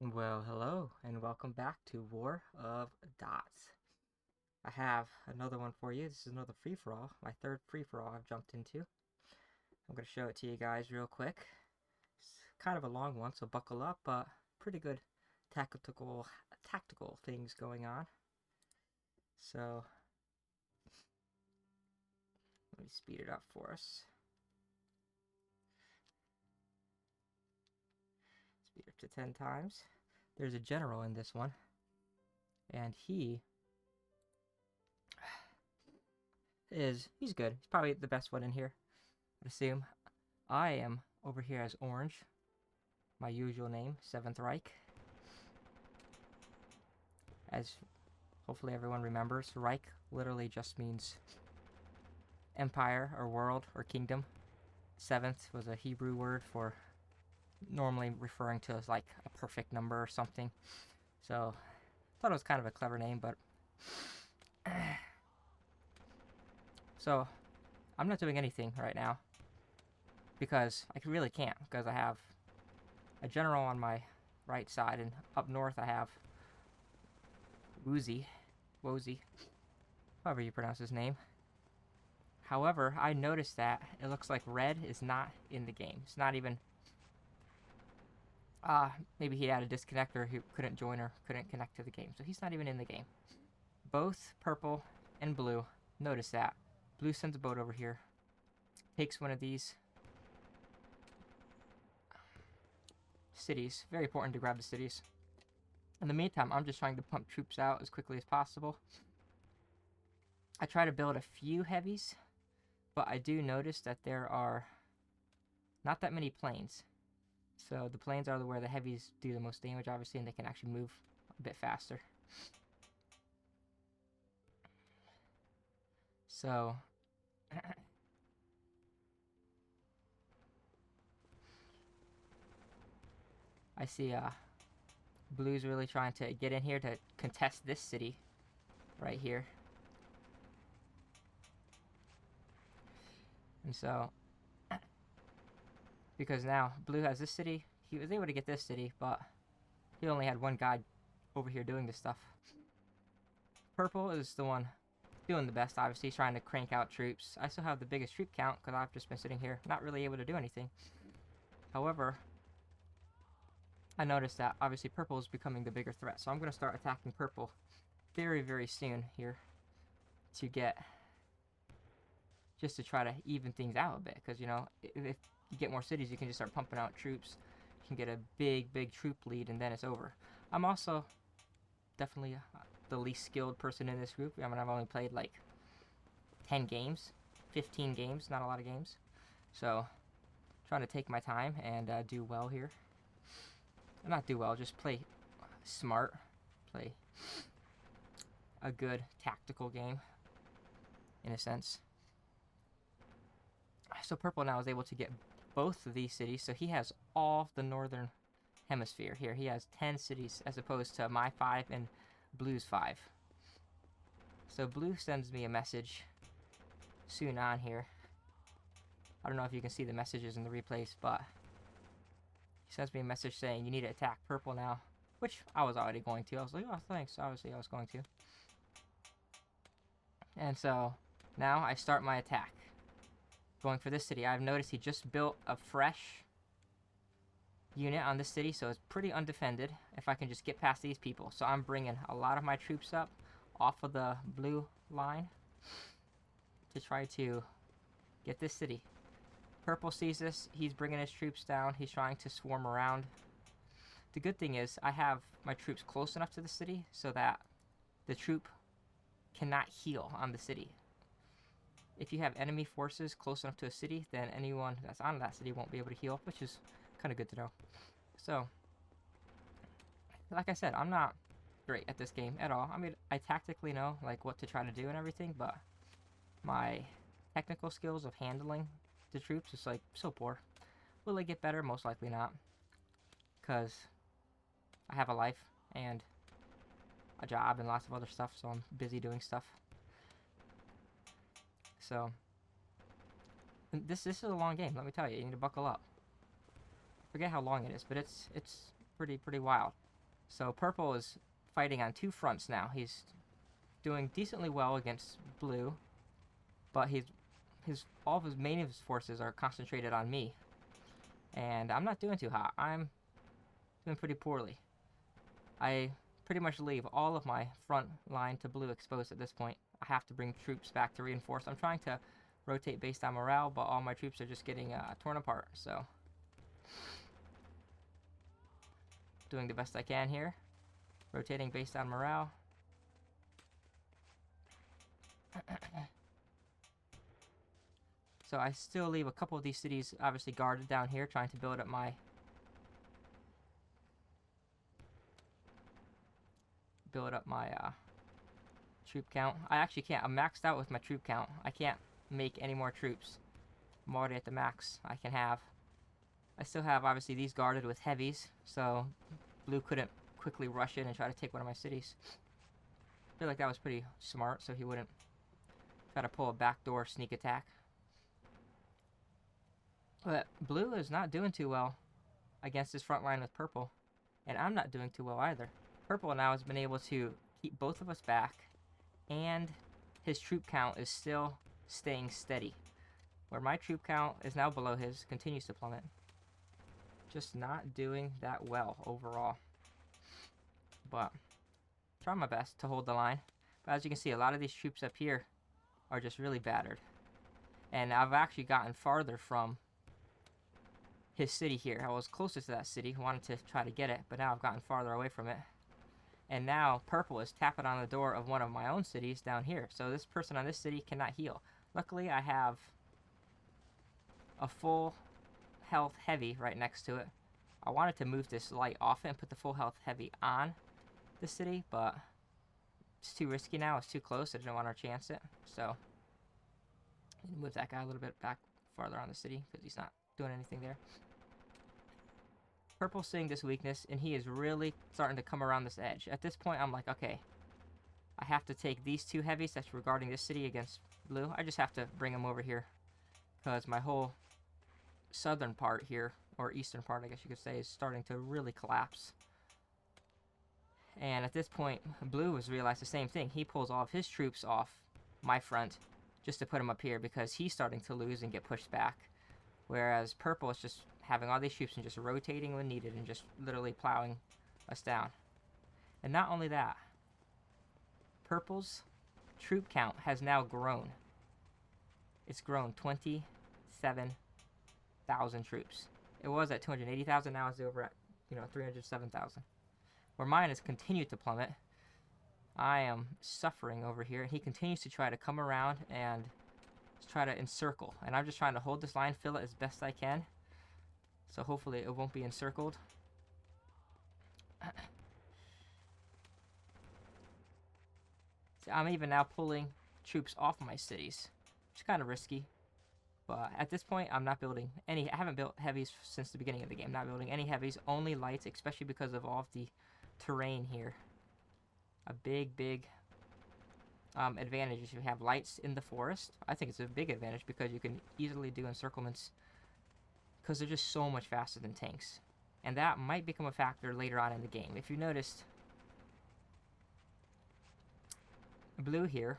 Well, hello, and welcome back to War of Dots. I have another one for you. This is another free-for-all, my third free-for-all I've jumped into. I'm going to show it to you guys real quick. It's kind of a long one, so buckle up, but pretty good tactical things going on. So, let me speed it up for us. Speed up to 10 times. There's a general in this one, and he's good. He's probably the best one in here, I'd assume. I am over here as Orange, my usual name, 7th Reich. As hopefully everyone remembers, Reich literally just means empire or world or kingdom. 7th was a Hebrew word for normally referring to as like a perfect number or something. So I thought it was kind of a clever name, but so I'm not doing anything right now because I really can't, because I have a general on my right side, and up north I have Woozy, however you pronounce his name. However, I noticed that it looks like red is not in the game. It's not even, maybe he had a disconnect or he couldn't join or couldn't connect to the game. So he's not even in the game. Both purple and blue, notice that. Blue sends a boat over here, takes one of these cities. Very important to grab the cities. In the meantime, I'm just trying to pump troops out as quickly as possible. I try to build a few heavies, but I do notice that there are not that many planes. So the planes are where the heavies do the most damage, obviously, and they can actually move a bit faster. So I see Blue's really trying to get in here to contest this city right here. And so, because now Blue has this city, he was able to get this city, but he only had one guy over here doing this stuff. Purple is the one doing the best, obviously. He's trying to crank out troops. I still have the biggest troop count because I've just been sitting here not really able to do anything. However, I noticed that obviously purple is becoming the bigger threat, so I'm going to start attacking purple very, very soon here to get, just to try to even things out a bit, because, you know, if you get more cities, you can just start pumping out troops. You can get a big troop lead, and then it's over. I'm also definitely the least skilled person in this group. I mean, I've only played like 10 games, 15 games, not a lot of games. So, trying to take my time and do well here. Not do well, just play smart. Play a good tactical game, in a sense. So purple now is able to get both of these cities. So he has all the northern hemisphere here. He has 10 cities as opposed to my 5 and Blue's 5. So Blue sends me a message soon on here. I don't know if you can see the messages in the replays, but he sends me a message saying you need to attack purple now, which I was already going to. I was like, oh, thanks. Obviously, I was going to. And so now I start my attack. Going for this city. I've noticed he just built a fresh unit on this city, so it's pretty undefended if I can just get past these people. So I'm bringing a lot of my troops up off of the blue line to try to get this city. Purple sees this. He's bringing his troops down. He's trying to swarm around. The good thing is I have my troops close enough to the city so that the troop cannot heal on the city. If you have enemy forces close enough to a city, then anyone that's on that city won't be able to heal, which is kind of good to know. So, like I said, I'm not great at this game at all. I mean, I tactically know like what to try to do and everything, but my technical skills of handling the troops is like so poor. Will it get better? Most likely not, because I have a life and a job and lots of other stuff, so I'm busy doing stuff. So this is a long game, let me tell you. You need to buckle up. Forget how long it is, but it's pretty wild. So purple is fighting on 2 fronts now. He's doing decently well against blue, but all of his main forces are concentrated on me. And I'm not doing too hot. I'm doing pretty poorly. I pretty much leave all of my front line to blue exposed at this point. I have to bring troops back to reinforce. I'm trying to rotate based on morale, but all my troops are just getting torn apart. So, doing the best I can here. Rotating based on morale. So I still leave a couple of these cities obviously guarded down here, trying to build up my troop count. I actually can't. I'm maxed out with my troop count. I can't make any more troops. I'm already at the max I can have. I still have obviously these guarded with heavies, so blue couldn't quickly rush in and try to take one of my cities. I feel like that was pretty smart, so he wouldn't try to pull a backdoor sneak attack. But blue is not doing too well against his front line with purple, and I'm not doing too well either. Purple now has been able to keep both of us back, and his troop count is still staying steady. Where my troop count is now below his, continues to plummet. Just not doing that well overall. But trying my best to hold the line. But as you can see, a lot of these troops up here are just really battered. And I've actually gotten farther from his city here. I was closer to that city, wanted to try to get it, but now I've gotten farther away from it. And now purple is tapping on the door of one of my own cities down here. So this person on this city cannot heal. Luckily, I have a full health heavy right next to it. I wanted to move this light off it and put the full health heavy on the city, but it's too risky now. It's too close. I didn't want to chance it. So move that guy a little bit back farther on the city because he's not doing anything there. Purple's seeing this weakness, and he is really starting to come around this edge. At this point, I'm like, okay, I have to take these 2 heavies that's regarding this city against blue. I just have to bring them over here because my whole southern part here, or eastern part, I guess you could say, is starting to really collapse. And at this point, blue has realized the same thing. He pulls all of his troops off my front just to put them up here because he's starting to lose and get pushed back. Whereas purple is just having all these troops and just rotating when needed and just literally plowing us down. And not only that, purple's troop count has now grown. It's grown 27,000 troops. It was at 280,000, now it's over at 307,000. Where mine has continued to plummet. I am suffering over here, and he continues to try to come around and try to encircle. And I'm just trying to hold this line, fill it as best I can. So hopefully it won't be encircled. See, I'm even now pulling troops off my cities, which is kind of risky. But at this point, I'm not building any. I haven't built heavies since the beginning of the game. Not building any heavies, only lights, especially because of all of the terrain here. A big advantage if you have lights in the forest. I think it's a big advantage because you can easily do encirclements because they're just so much faster than tanks. And that might become a factor later on in the game. If you noticed, blue here,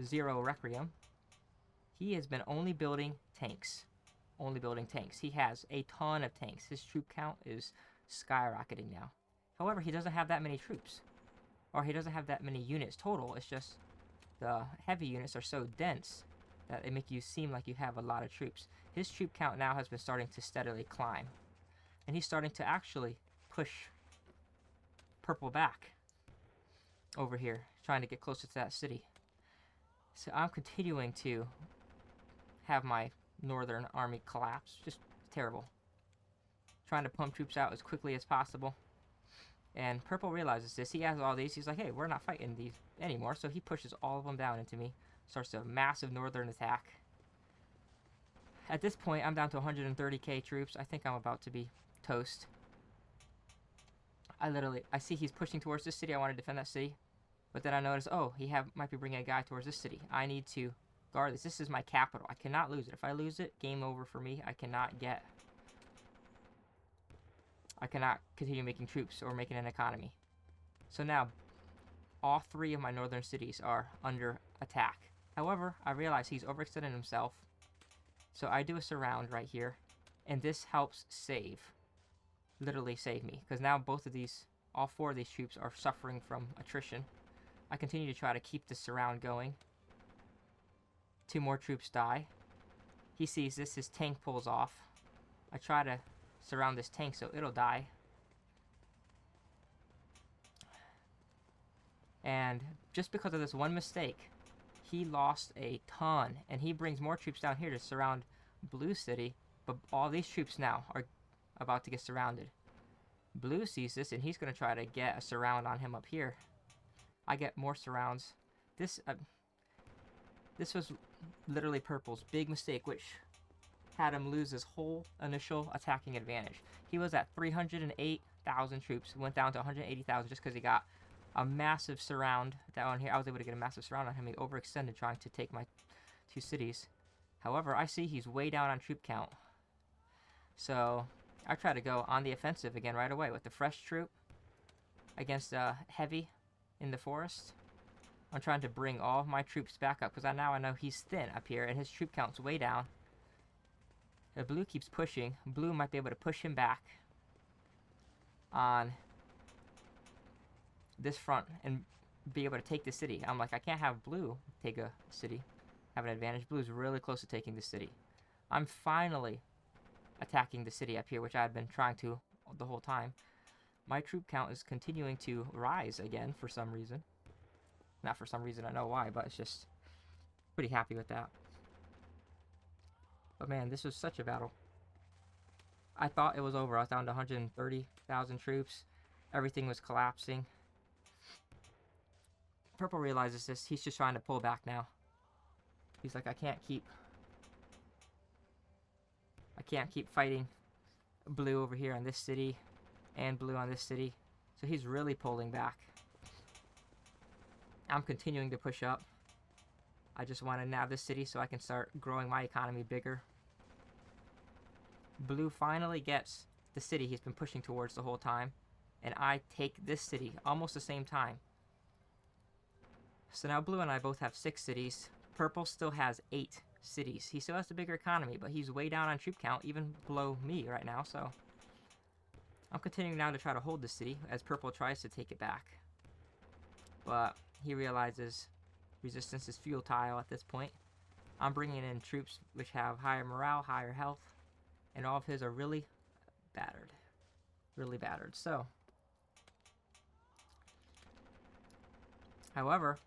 Zero Requiem, he has been only building tanks. Only building tanks. He has a ton of tanks. His troop count is skyrocketing now. However, he doesn't have that many troops. Or he doesn't have that many units total. It's just the heavy units are so dense that they make you seem like you have a lot of troops. His troop count now has been starting to steadily climb. And he's starting to actually push purple back over here, trying to get closer to that city. So I'm continuing to have my northern army collapse. Just terrible. Trying to pump troops out as quickly as possible. And purple realizes this. He has all these. He's like, hey, we're not fighting these anymore. So he pushes all of them down into me. Starts a massive northern attack. At this point, I'm down to 130k troops. I think I'm about to be toast. I see he's pushing towards this city. I want to defend that city. But then I notice, oh, might be bringing a guy towards this city. I need to guard this. This is my capital. I cannot lose it. If I lose it, game over for me. I I cannot continue making troops or making an economy. So now, all 3 of my northern cities are under attack. However, I realize he's overextended himself, so I do a surround right here, and this helps save, literally save me, because now all 4 of these troops are suffering from attrition. I continue to try to keep the surround going. 2 more troops die. He sees this, his tank pulls off. I try to surround this tank so it'll die. And just because of this one mistake, he lost a ton. And he brings more troops down here to surround Blue City. But all these troops now are about to get surrounded. Blue sees this and he's going to try to get a surround on him up here. I get more surrounds. This was literally Purple's big mistake, which had him lose his whole initial attacking advantage. He was at 308,000 troops, went down to 180,000 just because he got a massive surround down here. I was able to get a massive surround on him. He overextended trying to take my 2 cities. However, I see he's way down on troop count. So I try to go on the offensive again right away with the fresh troop against heavy in the forest. I'm trying to bring all of my troops back up because now I know he's thin up here and his troop count's way down. The blue keeps pushing. Blue might be able to push him back on this front and be able to take the city. I'm like, I can't have blue take a city, have an advantage. Blue's really close to taking the city. I'm finally attacking the city up here, which I had been trying to the whole time. My troop count is continuing to rise again for some reason. Not for some reason, I know why, but it's just pretty happy with that. But man, this was such a battle. I thought it was over. I was down to 130,000 troops. Everything was collapsing. Purple realizes this. He's just trying to pull back now. He's like, I can't keep fighting blue over here on this city and blue on this city. So he's really pulling back. I'm continuing to push up. I just want to nab this city so I can start growing my economy bigger. Blue finally gets the city he's been pushing towards the whole time. And I take this city almost the same time. So now blue and I both have 6 cities. Purple still has 8 cities. He still has the bigger economy, but he's way down on troop count, even below me right now. So I'm continuing now to try to hold the city as Purple tries to take it back. But he realizes resistance is futile at this point. I'm bringing in troops which have higher morale, higher health, and all of his are really battered. Really battered. So, however,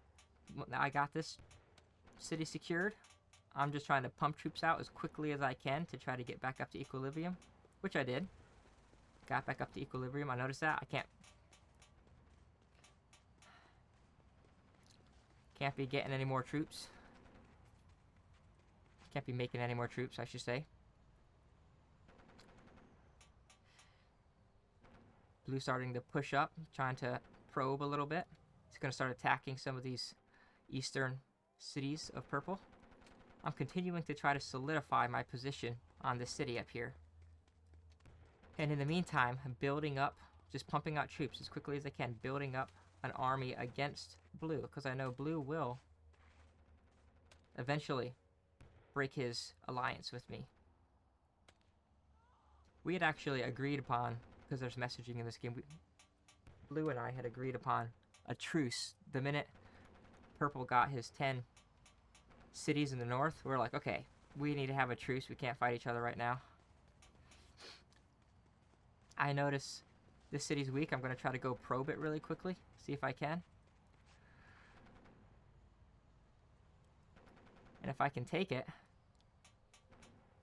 now I got this city secured. I'm just trying to pump troops out as quickly as I can to try to get back up to equilibrium, which I did. Got back up to equilibrium. I noticed that. I can't be getting any more troops. Can't be making any more troops, I should say. Blue starting to push up, trying to probe a little bit. He's going to start attacking some of these eastern cities of purple. I'm continuing to try to solidify my position on this city up here. And in the meantime, I'm building up, just pumping out troops as quickly as I can, building up an army against blue, because I know blue will eventually break his alliance with me. We had actually agreed upon, because there's messaging in this game, blue and I had agreed upon a truce. The minute purple got his 10 cities in the north, we were like, okay, we need to have a truce. We can't fight each other right now. I notice this city's weak. I'm going to try to go probe it really quickly, see if I can. And if I can take it,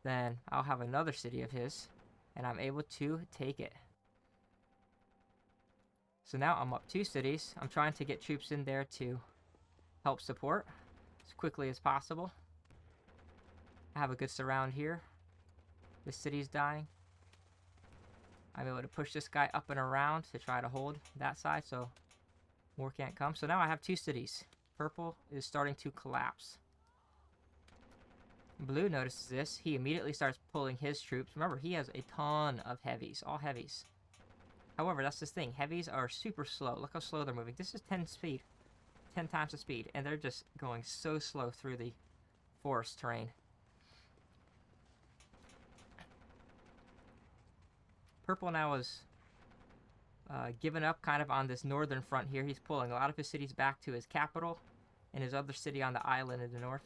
then I'll have another city of his, and I'm able to take it. So now I'm up 2 cities. I'm trying to get troops in there to help support as quickly as possible. I have a good surround here. This city's dying. I'm able to push this guy up and around to try to hold that side so more can't come. So now I have 2 cities. Purple is starting to collapse. Blue notices this. He immediately starts pulling his troops. Remember, he has a ton of heavies, all heavies. However, that's the thing. Heavies are super slow. Look how slow they're moving. This is 10 speed. 10 times the speed. And they're just going so slow through the forest terrain. Purple now is given up kind of on this northern front here. He's pulling a lot of his cities back to his capital and his other city on the island in the north.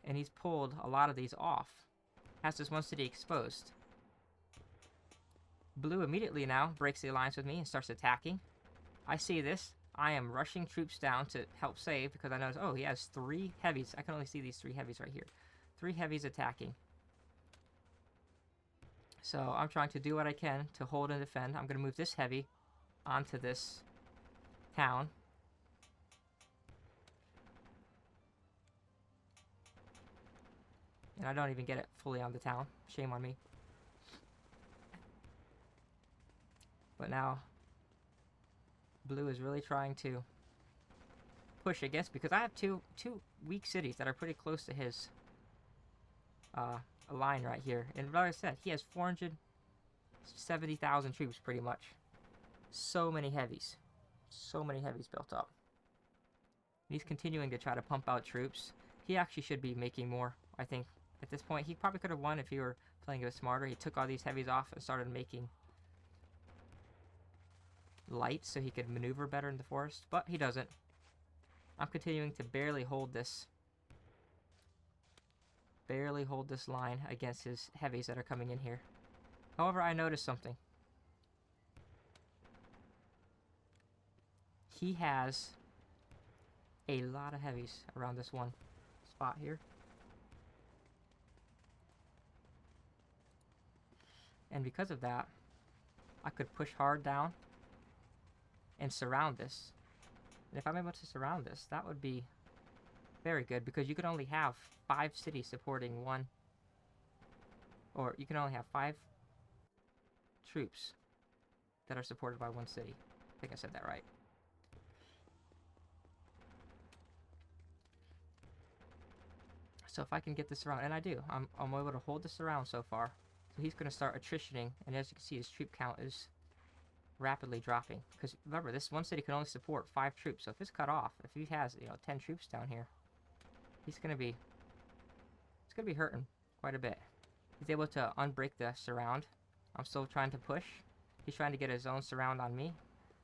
And he's pulled a lot of these off. Has this one city exposed. Blue immediately now breaks the alliance with me and starts attacking. I see this. I am rushing troops down to help save because I notice, oh, he has 3 heavies. I can only see these 3 heavies right here. 3 heavies attacking. So I'm trying to do what I can to hold and defend. I'm going to move this heavy onto this town. And I don't even get it fully on the town. Shame on me. But now, Blue is really trying to push, I guess, because I have two weak cities that are pretty close to his line right here. And like I said, he has 470,000 troops pretty much. So many heavies. So many heavies built up. And he's continuing to try to pump out troops. He actually should be making more, I think. At this point, he probably could have won if he were playing a bit smarter. He took all these heavies off and started making light so he could maneuver better in the forest, but he doesn't. I'm continuing to barely hold this line against his heavies that are coming in here. However, I noticed something. He has a lot of heavies around this one spot here. And because of that, I could push hard down and surround this. And if I'm able to surround this, that would be very good, because you could only have 5 cities supporting one, or you can only have 5 troops that are supported by one city. I think I said that right. So if I can get this around, and I do, I'm able to hold this around so far. So he's going to start attritioning, and as you can see, his troop count is rapidly dropping. Because remember, this one city can only support 5 troops. So if it's cut off, if he has 10 troops down here, it's gonna be hurting quite a bit. He's able to unbreak the surround. I'm still trying to push. He's trying to get his own surround on me,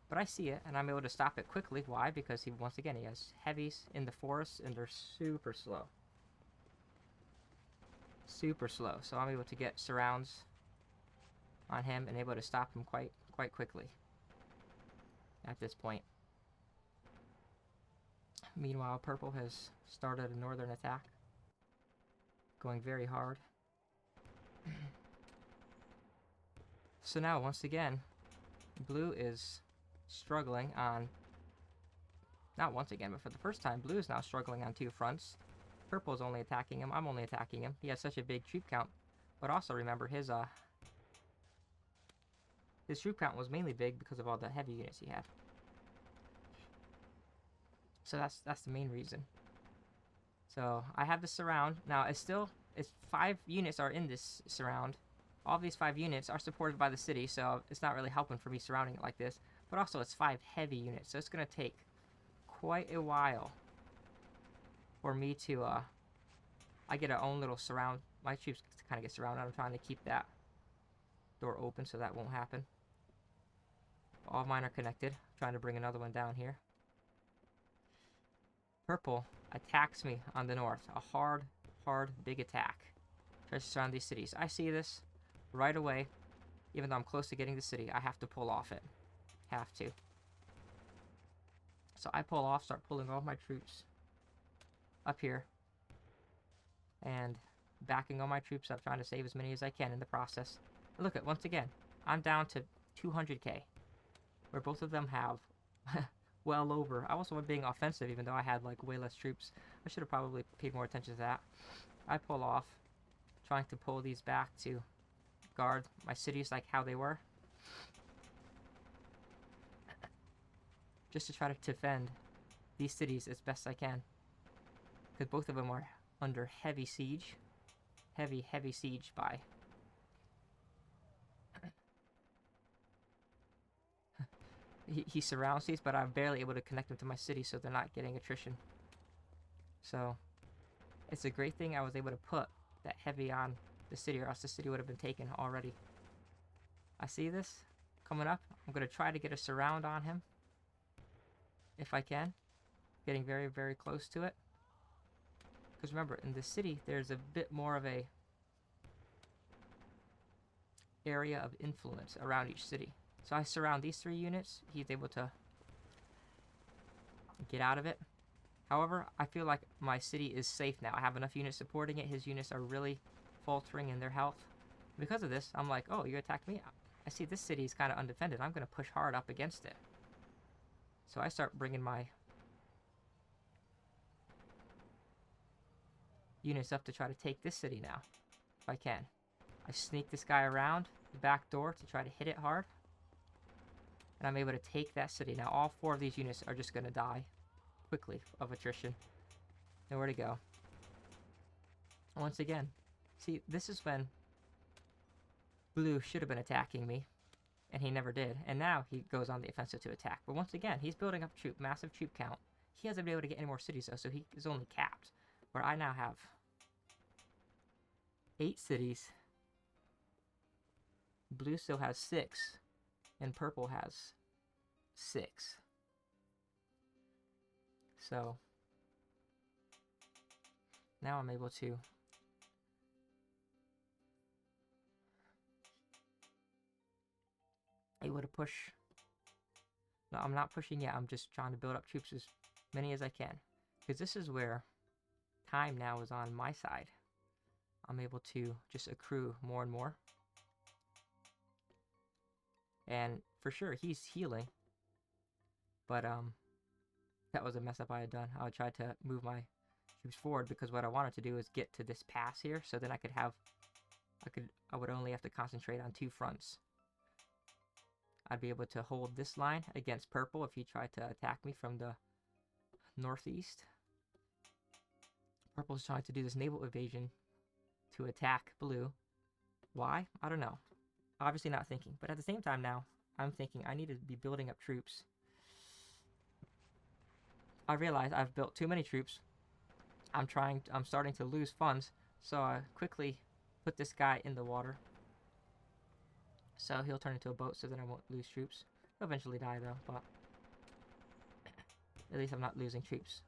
but I see it and I'm able to stop it quickly. Why? Because he has heavies in the forest and they're super slow. Super slow. So I'm able to get surrounds on him and able to stop him quite quickly at this point. Meanwhile, Purple has started a northern attack, going very hard. So now, once again, Blue is struggling on, not once again, but for the first time, Blue is now struggling on 2 fronts. Purple is only attacking him. I'm only attacking him. He has such a big troop count. But also remember, his troop count was mainly big because of all the heavy units he had. So that's the main reason. So I have the surround. Now it's 5 units are in this surround. All these 5 units are supported by the city, so it's not really helping for me surrounding it like this. But also it's 5 heavy units, so it's going to take quite a while for me to, I get a own little surround. My troops kind of get surrounded. I'm trying to keep that door open so that won't happen. All of mine are connected. I'm trying to bring another one down here. Purple attacks me on the north. A hard, big attack. Tries to surround these cities. I see this right away. Even though I'm close to getting the city, I have to pull off it. Have to. So I pull off, start pulling all my troops up here. And backing all my troops up, trying to save as many as I can in the process. And look at, once again, I'm down to 200k. Where both of them have well over. I also was being offensive even though I had like way less troops. I should have probably paid more attention to that. I pull off, trying to pull these back to guard my cities like how they were. Just to try to defend these cities as best I can. Because both of them are under heavy siege. Heavy siege by he surrounds these, but I'm barely able to connect them to my city, so they're not getting attrition. So it's a great thing I was able to put that heavy on the city, or else the city would have been taken already. I see this coming up. I'm going to try to get a surround on him if I can. Getting very, very close to it. Because remember, in the city, there's a bit more of a area of influence around each city. So I surround these 3 units. He's able to get out of it. However, I feel like my city is safe now. I have enough units supporting it. His units are really faltering in their health. Because of this, I'm like, oh, you attacked me? I see this city is kind of undefended. I'm going to push hard up against it. So I start bringing my units up to try to take this city now, if I can. I sneak this guy around the back door to try to hit it hard. And I'm able to take that city. Now all 4 of these units are just going to die quickly of attrition. Nowhere to go. Once again, see, this is when Blue should have been attacking me, and he never did. And now he goes on the offensive to attack. But once again, he's building up massive troop count. He hasn't been able to get any more cities though, so he is only capped. Where I now have 8 cities. Blue still has 6, and purple has 6. So now I'm able to push. No, I'm not pushing yet. I'm just trying to build up troops as many as I can, because this is where time now is on my side. I'm able to just accrue more and more. And for sure, he's healing. But that was a mess up I had done. I tried to move my troops forward because what I wanted to do is get to this pass here, so then I would only have to concentrate on 2 fronts. I'd be able to hold this line against purple if he tried to attack me from the northeast. Purple's trying to do this naval evasion to attack blue. Why? I don't know. Obviously not thinking. But at the same time now, I'm thinking I need to be building up troops. I realize I've built too many troops. I'm starting to lose funds. So I quickly put this guy in the water. So he'll turn into a boat, so then I won't lose troops. He'll eventually die though, but at least I'm not losing troops.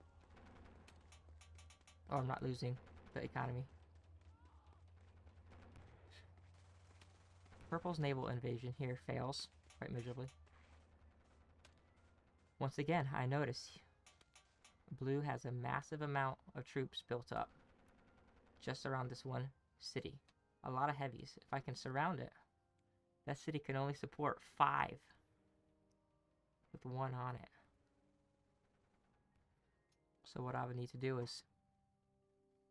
Or I'm not losing the economy. Purple's naval invasion here fails quite miserably. Once again, I notice blue has a massive amount of troops built up just around this one city. A lot of heavies. If I can surround it, that city can only support 5 with 1 on it. So what I would need to do is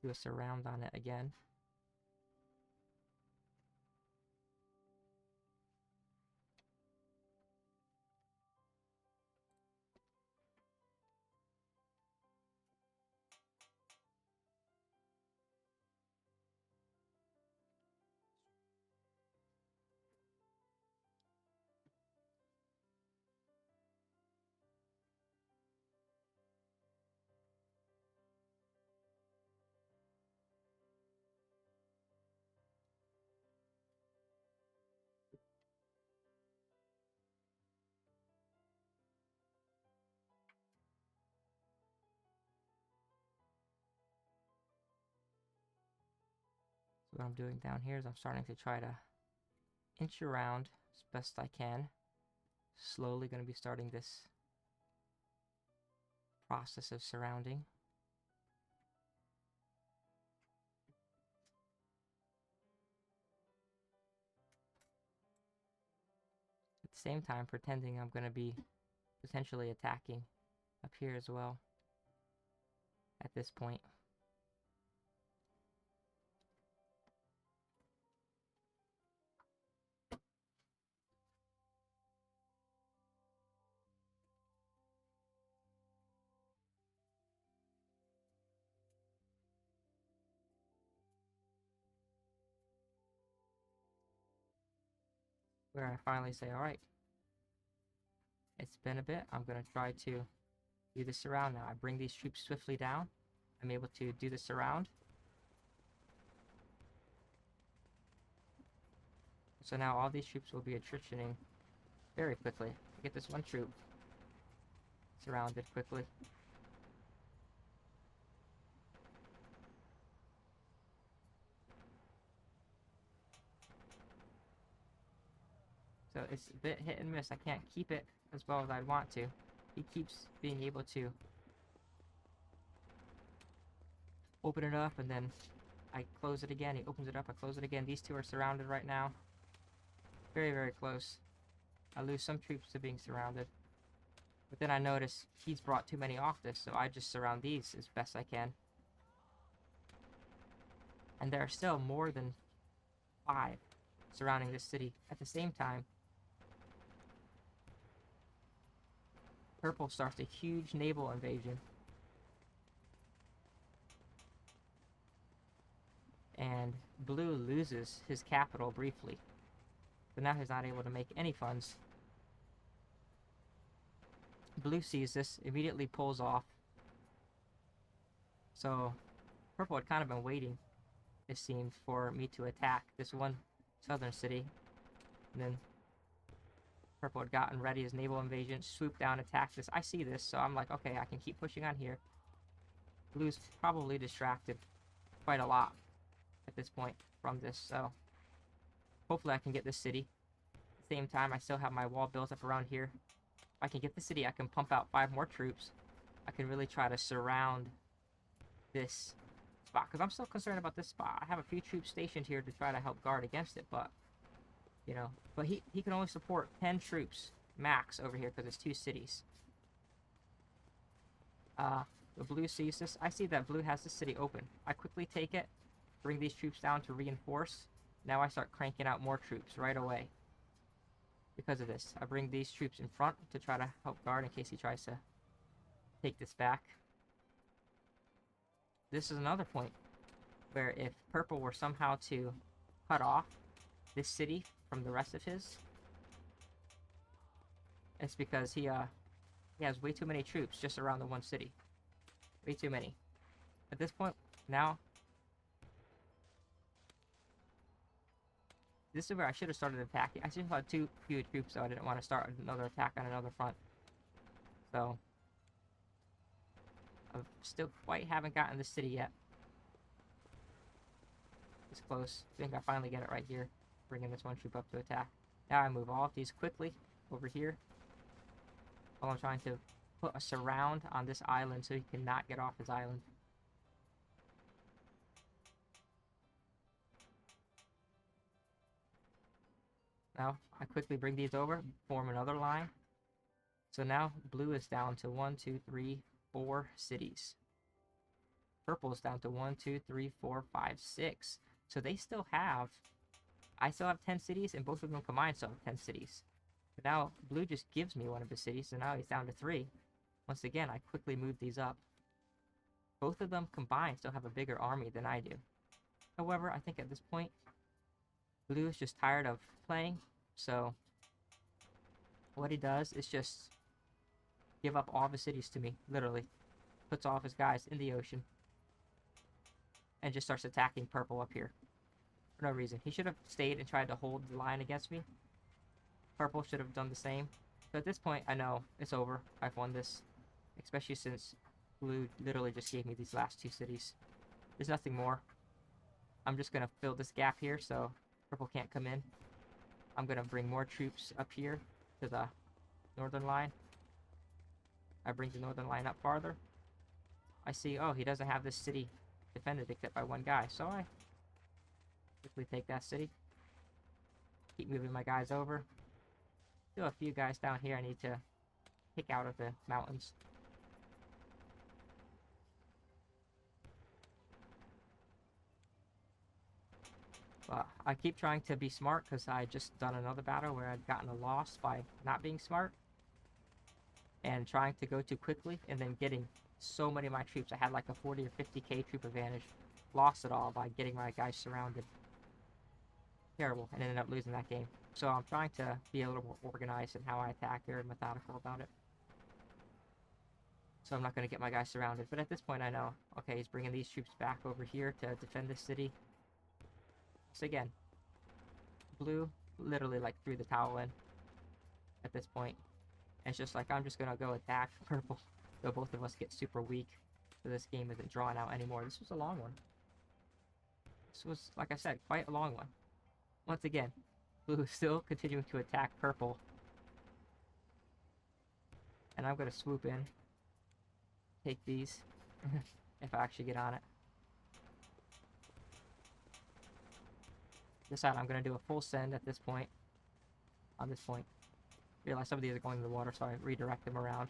do a surround on it again. So what I'm doing down here is I'm starting to try to inch around as best I can. Slowly going to be starting this process of surrounding. At the same time, pretending I'm going to be potentially attacking up here as well at this point. Where I finally say, alright, It's been a bit. I'm going to try to do the surround now. I bring these troops swiftly down. I'm able to do the surround. So now all these troops will be attritioning very quickly. Get this one troop surrounded quickly. So it's a bit hit and miss. I can't keep it as well as I'd want to. He keeps being able to open it up, and then I close it again. He opens it up, I close it again. These two are surrounded right now. Very, very close. I lose some troops to being surrounded. But then I notice he's brought too many off this, so I just surround these as best I can. And there are still more than 5 surrounding this city at the same time. Purple starts a huge naval invasion. And blue loses his capital briefly. So now he's not able to make any funds. Blue sees this, immediately pulls off. So purple had kind of been waiting, it seemed, for me to attack this one southern city. And then purple had gotten ready his naval invasion, swoop down, attack this. I see this, so I'm like, okay, I can keep pushing on here. Blue's probably distracted quite a lot at this point from this, so hopefully I can get this city. At the same time, I still have my wall built up around here. If I can get the city, I can pump out 5 more troops. I can really try to surround this spot, because I'm still concerned about this spot. I have a few troops stationed here to try to help guard against it, but you know, but he can only support 10 troops max over here because it's 2 cities. The blue sees this. I see that blue has the city open. I quickly take it, bring these troops down to reinforce. Now I start cranking out more troops right away. Because of this, I bring these troops in front to try to help guard in case he tries to take this back. This is another point where if purple were somehow to cut off this city from the rest of his, it's because he has way too many troops just around the one city. Way too many. At this point, now, this is where I should have started attacking. I still had too few troops, so I didn't want to start another attack on another front. So, I still quite haven't gotten the city yet. It's close. I think I finally get it right here. Bringing this one troop up to attack. Now I move all of these quickly over here. While I'm trying to put a surround on this island so he cannot get off his island. Now I quickly bring these over, form another line. So now blue is down to 1, 2, 3, 4 cities. Purple is down to 1, 2, 3, 4, 5, 6. So they still have, I still have 10 cities, and both of them combined still have 10 cities. But now blue just gives me one of his cities, so now he's down to 3. Once again, I quickly move these up. Both of them combined still have a bigger army than I do. However, I think at this point, blue is just tired of playing, so what he does is just give up all of his cities to me, literally. Puts all of his guys in the ocean and just starts attacking purple up here for no reason. He should have stayed and tried to hold the line against me. Purple should have done the same. So at this point, I know it's over. I've won this, especially since blue literally just gave me these last 2 cities. There's nothing more. I'm just going to fill this gap here so purple can't come in. I'm going to bring more troops up here to the northern line. I bring the northern line up farther. I see, oh, he doesn't have this city defended except by 1 guy, so I quickly take that city. Keep moving my guys over. Still a few guys down here I need to kick out of the mountains. But I keep trying to be smart because I just done another battle where I'd gotten a loss by not being smart. And trying to go too quickly and then getting so many of my troops. I had like a 40 or 50k troop advantage. Lost it all by getting my guys surrounded. Terrible, and ended up losing that game. So I'm trying to be a little more organized in how I attack here and methodical about it. So I'm not going to get my guy surrounded. But at this point I know, okay, he's bringing these troops back over here to defend this city. So again, blue literally like threw the towel in at this point. And it's just like, I'm just going to go attack purple. So both of us get super weak. So this game isn't drawn out anymore. This was a long one. This was, like I said, quite a long one. Once again, blue is still continuing to attack purple. And I'm going to swoop in. Take these. If I actually get on it. Decide I'm going to do a full send at this point. On this point. Realize some of these are going to the water, so I redirect them around.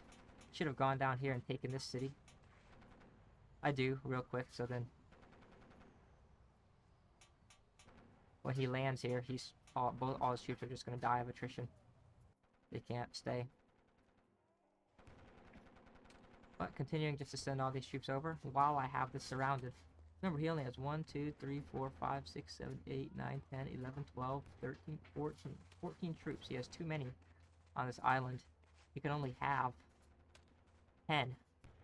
Should have gone down here and taken this city. I do, real quick, so then when he lands here, he's all his troops are just going to die of attrition. They can't stay. But continuing just to send all these troops over while I have this surrounded. Remember, he only has 1, 2, 3, 4, 5, 6, 7, 8, 9, 10, 11, 12, 13, 14 troops. He has too many on this island. He can only have 10.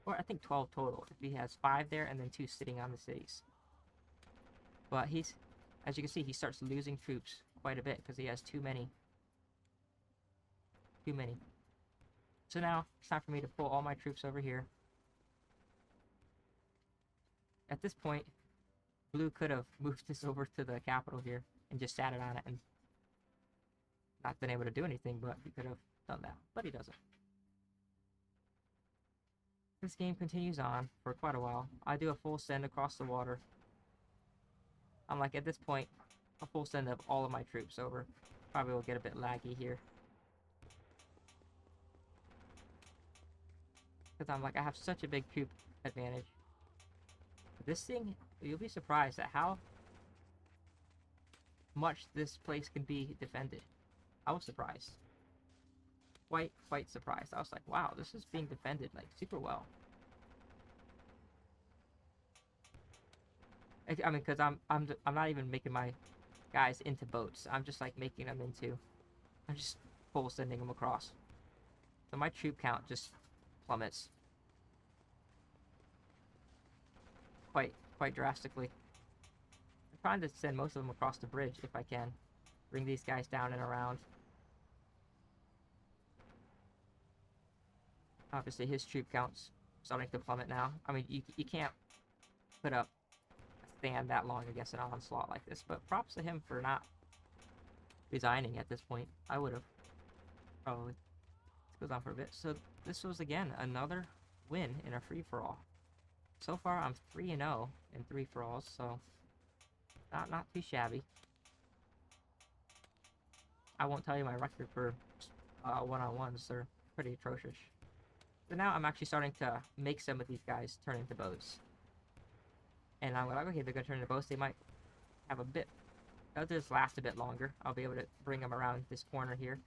Or I think 12 total, if he has 5 there and then 2 sitting on the cities. But he's, as you can see, he starts losing troops quite a bit because he has too many. Too many. So now, it's time for me to pull all my troops over here. At this point, blue could have moved this over to the capital here and just sat it on it and not been able to do anything, but he could have done that. But he doesn't. This game continues on for quite a while. I do a full send across the water. I'm like, at this point, a full send of all of my troops over. Probably will get a bit laggy here. Because I'm like, I have such a big troop advantage. This thing, you'll be surprised at how much this place can be defended. I was surprised. Quite surprised. I was like, wow, this is being defended like super well. I mean, because I'm not even making my guys into boats. I'm just like making them into. I'm just full sending them across. So my troop count just plummets quite drastically. I'm trying to send most of them across the bridge if I can. Bring these guys down and around. Obviously, his troop count's starting to plummet now. I mean, you can't put up a stand that long against an onslaught like this, but props to him for not resigning at this point. I would have. Probably. This goes on for a bit. So, this was, again, another win in a free-for-all. So far, I'm 3-0 in 3-for-alls, so not too shabby. I won't tell you my record for one-on-ones. They're pretty atrocious. So now I'm actually starting to make some of these guys turn into boats. And I'm like, okay, they're going to turn into boats. They might have a bit... They'll just last a bit longer. I'll be able to bring them around this corner here.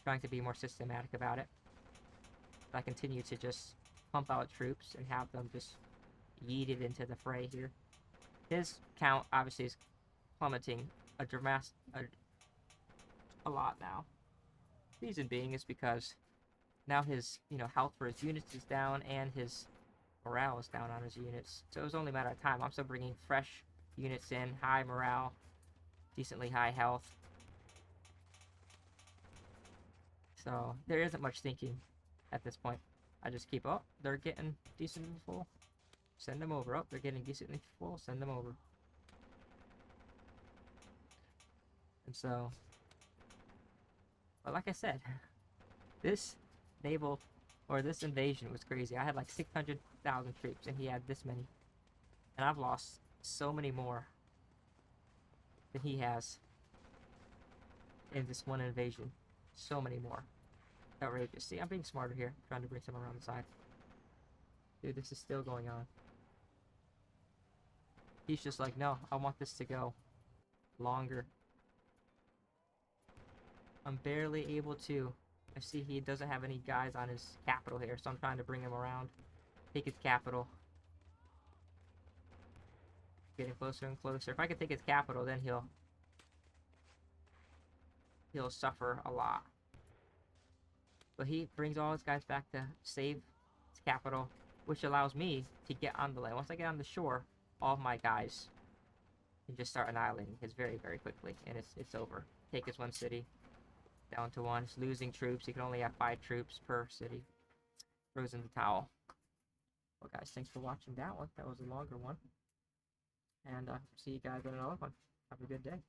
Trying to be more systematic about it. I continue to just pump out troops and have them just yeeted into the fray here. His count, obviously, is plummeting a lot now. Reason being is because now his, health for his units is down and his morale is down on his units. So it was only a matter of time. I'm still bringing fresh units in, high morale, decently high health. So there isn't much thinking at this point. I just keep, oh, they're getting decently full. Send them over. Oh, they're getting decently full. Send them over. And so, but like I said, this naval, or this invasion was crazy. I had like 600,000 troops, and he had this many. And I've lost so many more than he has in this one invasion. So many more. Outrageous. See, I'm being smarter here. Trying to bring some around the side. Dude, this is still going on. He's just like, no, I want this to go longer. I'm barely able to. I see he doesn't have any guys on his capital here, so I'm trying to bring him around. Take his capital. Getting closer and closer. If I could take his capital, then he'll he'll suffer a lot. But he brings all his guys back to save his capital, which allows me to get on the land. Once I get on the shore, all of my guys can just start annihilating his very, very quickly, and it's over. Take his one city down to one. It's losing troops. He can only have 5 troops per city. Throws in the towel. Well, guys, thanks for watching that one. That was a longer one. And see you guys on another one. Have a good day.